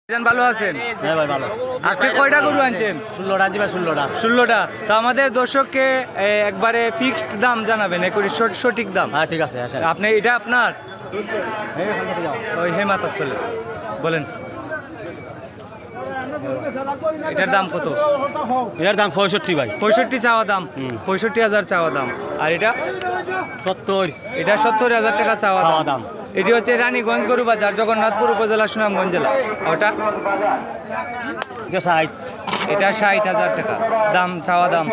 ভালো আছেন? হ্যাঁ ভাই ভালো। আজকে কয়টা গরু আনছেন? 16টা জি ভাই 16টা। 16টা। তো আমাদের দর্শককে একবারে ফিক্সড দাম জানাবেন, সঠিক দাম। হ্যাঁ ঠিক আছে আসেন। আপনি এটা আপনার এই ওখান থেকে যাও। ওই হেমাতার চলে বলেন এটার দাম কত? এটার দাম 65 ভাই। 65 চাওয়া দাম, 65,000 চাওয়া দাম। আর এটা 70 এটা 70,000 টাকা চাওয়া চাওয়া দাম। দাম। এটি হচ্ছে রানীগঞ্জ গরু বাজার, জগন্নাথপুর উপজেলা, সুনামগঞ্জ জেলা। ওটা এটা 60। এটা 60,000 টাকা দাম চাওয়া দাম।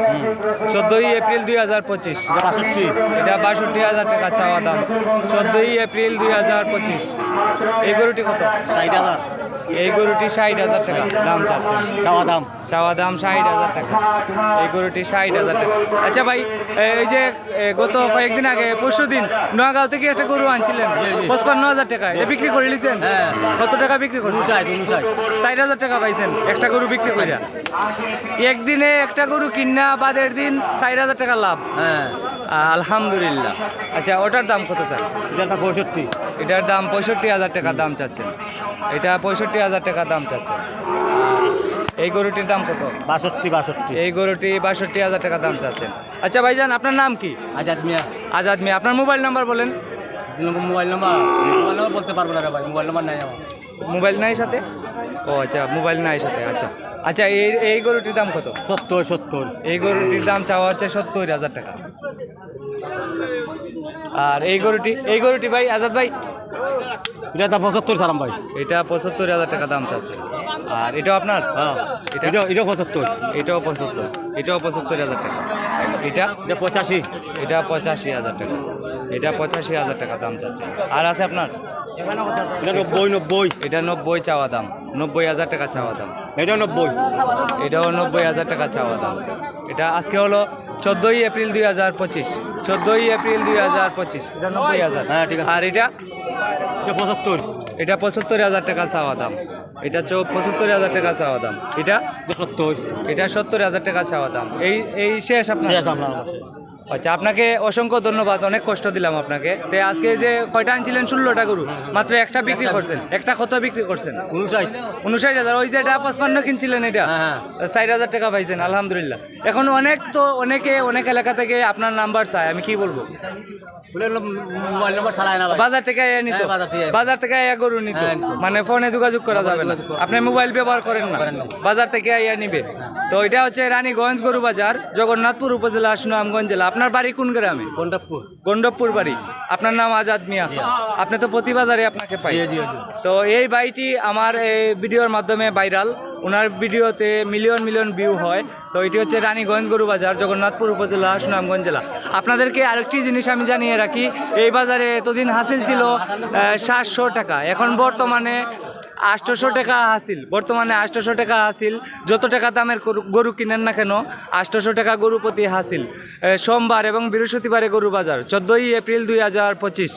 14 এপ্রিল 2025। এটা 62। এটা 62,000 টাকা চাওয়া দাম। 14 এপ্রিল 2025। এই গরুটি কত? 60,000 এই গরুটি 60,000 টাকা দাম চাচ্ছেন। চাওয়া দাম। চাওয়া দাম 60,000 টাকা। এই গরুটি 60,000 টাকা। আচ্ছা ভাই, এই যে গত কয়েকদিন আগে পরশু দিন নোয়াগাঁও থেকে একটা গরু আনছিলেন 55,000 টাকা, এটা বিক্রি করে নিয়েছেন? হ্যাঁ। কত টাকা বিক্রি করলেন? 60,000 টাকা পাইছেন একটা গরু বিক্রি করে। একদিনে একটা গরু কিনা বাদের দিন 60,000 টাকা লাভ। হ্যাঁ। আলহামদুলিল্লাহ। আচ্ছা, ওটার দাম কত স্যার? এটার দাম 65। এটার দাম 65,000 টাকা দাম চাচ্ছেন। এটা 65,000 টাকা দাম চাচ্ছেন। এই গরুটির দাম কত? 62। এই গরুটি 62,000 টাকা দাম চাচ্ছেন। আচ্ছা ভাইজান, আপনার নাম কি? আজাদ মিয়া। আজাদ মিয়া। আপনার মোবাইল নাম্বার বলেন। মোবাইল নাম্বার বলতে পারবো না রে ভাই, মোবাইল নাম্বার নাই আমার। মোবাইল নাই সাথে? ও আচ্ছা, মোবাইল নাই সাথে। আচ্ছা আচ্ছা, এই গরুটির দাম কত? 70। এই গরুটির দাম চাওয়া হচ্ছে 70,000 টাকা। আর এই গরুটি ভাই আজাদ ভাই, এটার দাম 75 সারাম ভাই। এটা 75,000 টাকা দাম চাচ্ছে। আর এটাও আপনার? হ্যাঁ। এটা এটাও 75। এটাও 75। এটাও 75,000 টাকা। এটা এটা 85। এটা 85,000 টাকা। এটা 85,000 টাকা দাম চাচ্ছে। আর আছে আপনার? এটা 90। এটা 90 চাওয়া দাম। 90,000 টাকা চাওয়া দাম। এটাও 90। এটাও 90,000 টাকা চাওয়া দাম। এটা আজকে হলো 14 এপ্রিল 2025। 14 এপ্রিল 2025। এটা 90,000। হ্যাঁ ঠিক আছে। আর এটা এটা 75। এটা 75,000 টাকা চাওয়া দাম। এটা 75,000 টাকা চাওয়া দাম। এটা 70। এটা 70,000 টাকা চাওয়া দাম। এই শেষ আপনার? শেষ আপনার অবশ্যই। আচ্ছা, আপনাকে অসংখ্য ধন্যবাদ, অনেক কষ্ট দিলাম আপনাকে। তো আজকে যে কয়টা আনছিলেন? 16টা গরু, মাত্র একটা বিক্রি করছেন। একটা কত বিক্রি করছেন? 59,000। ওই যে এটা 55 কিনছিলেন, এটা হ্যাঁ। 60,000 টাকা পাইছেন। আলহামদুলিল্লাহ। এখন অনেক এলাকা থেকে আপনার নাম্বার চায়, আমি কি বলবো? মোবাইল নাম্বার ছাড়ায় না ভাই। বাজার থেকে আয়া নিত? হ্যাঁ, বাজার থেকে আয়া গরু নিত? হ্যাঁ, মানে ফোনে যোগাযোগ করা যাবে না? আপনি মোবাইল ব্যবহার করেন না? বাজার থেকে আয়া নিবে। তো এটা হচ্ছে রানীগঞ্জ গরু বাজার, জগন্নাথপুর উপজেলা, সুনামগঞ্জ জেলা। আপনার বাড়ি কোন গ্রামে? গন্ডবপুর বাড়ি। আপনার নাম আজাদ মিয়া। আপনি তো প্রতি বাজারে আপনাকে পাই। তো এই ভাইটি আমার এই ভিডিওর মাধ্যমে ভাইরাল। ওনার ভিডিওতে মিলিয়ন ভিউ হয়। তো এটি হচ্ছে রানীগঞ্জ গরু বাজার, জগন্নাথপুর উপজেলা, সুনামগঞ্জ জেলা। আপনাদেরকে আরেকটি জিনিস আমি জানিয়ে রাখি, এই বাজারে এতদিন হাসিল ছিল 700 টাকা, এখন বর্তমানে 800 টাকা হাসিল। বর্তমানে 800 টাকা হাসিল। যত টাকা দামের গরু কিনেন না কেন, 800 টাকা গরু প্রতি হাসিল। সোমবার এবং বৃহস্পতিবারে গরু বাজার, 14 এপ্রিল 2025।